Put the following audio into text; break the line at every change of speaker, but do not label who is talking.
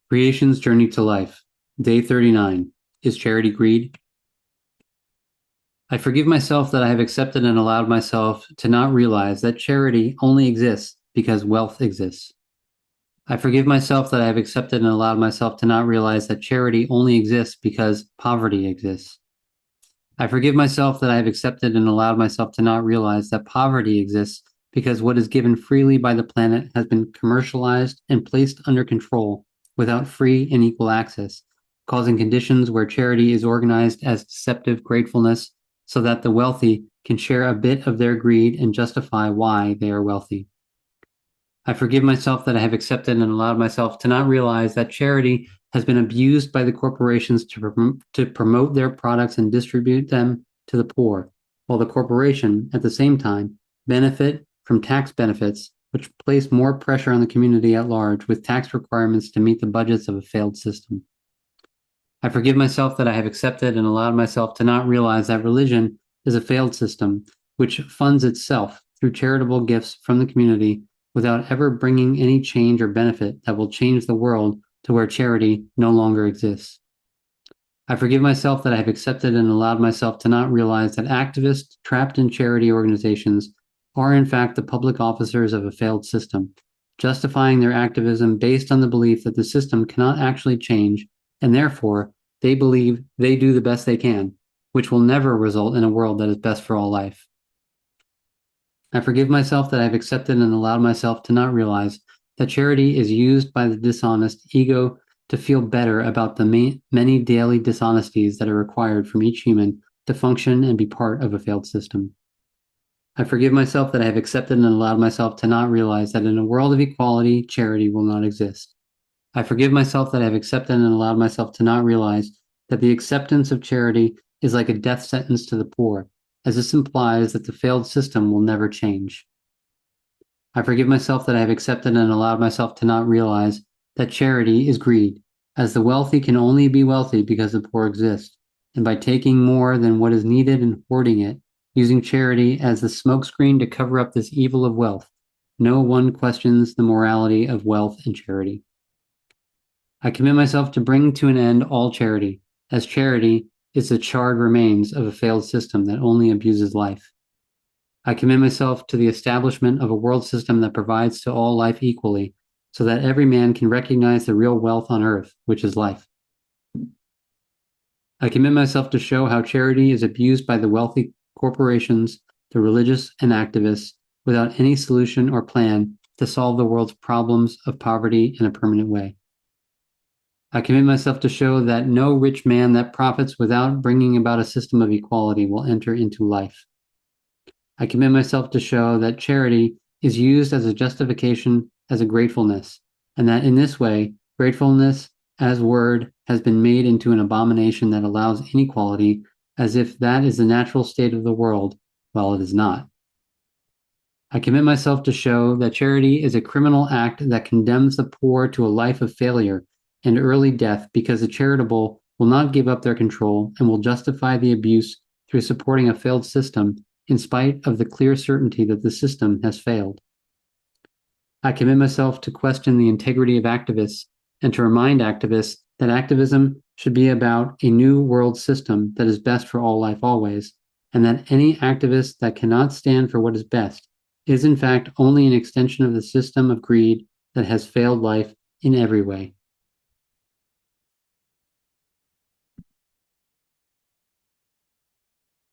Creation's Journey to Life, Day 39. Is charity greed? I forgive myself that I have accepted and allowed myself to not realize that charity only exists because wealth exists. I forgive myself that I have accepted and allowed myself to not realize that charity only exists because poverty exists. I forgive myself that I have accepted and allowed myself to not realize that poverty exists because what is given freely by the planet has been commercialized and placed under control without free and equal access, causing conditions where charity is organized as deceptive gratefulness so that the wealthy can share a bit of their greed and justify why they are wealthy. I forgive myself that I have accepted and allowed myself to not realize that charity has been abused by the corporations to promote their products and distribute them to the poor, while the corporation, at the same time, benefit from tax benefits, which place more pressure on the community at large with tax requirements to meet the budgets of a failed system. I forgive myself that I have accepted and allowed myself to not realize that religion is a failed system which funds itself through charitable gifts from the community without ever bringing any change or benefit that will change the world to where charity no longer exists. I forgive myself that I have accepted and allowed myself to not realize that activists trapped in charity organizations are in fact the public officers of a failed system, justifying their activism based on the belief that the system cannot actually change, and therefore they believe they do the best they can, which will never result in a world that is best for all life. I forgive myself that I have accepted and allowed myself to not realize that charity is used by the dishonest ego to feel better about the many daily dishonesties that are required from each human to function and be part of a failed system. I forgive myself that I have accepted and allowed myself to not realize that in a world of equality, charity will not exist. I forgive myself that I have accepted and allowed myself to not realize that the acceptance of charity is like a death sentence to the poor, as this implies that the failed system will never change. I forgive myself that I have accepted and allowed myself to not realize that charity is greed, as the wealthy can only be wealthy because the poor exist, and by taking more than what is needed and hoarding it, using charity as the smokescreen to cover up this evil of wealth, no one questions the morality of wealth and charity. I commit myself to bring to an end all charity, as charity is the charred remains of a failed system that only abuses life. I commit myself to the establishment of a world system that provides to all life equally, so that every man can recognize the real wealth on earth, which is life. I commit myself to show how charity is abused by the wealthy corporations, the religious, and activists without any solution or plan to solve the world's problems of poverty in a permanent way. I commit myself to show that no rich man that profits without bringing about a system of equality will enter into life. I commit myself to show that charity is used as a justification as a gratefulness, and that in this way, gratefulness as word has been made into an abomination that allows inequality as if that is the natural state of the world, while it is not. I commit myself to show that charity is a criminal act that condemns the poor to a life of failure and early death because the charitable will not give up their control and will justify the abuse through supporting a failed system in spite of the clear certainty that the system has failed. I commit myself to question the integrity of activists and to remind activists that activism should be about a new world system that is best for all life always, and that any activist that cannot stand for what is best is in fact only an extension of the system of greed that has failed life in every way.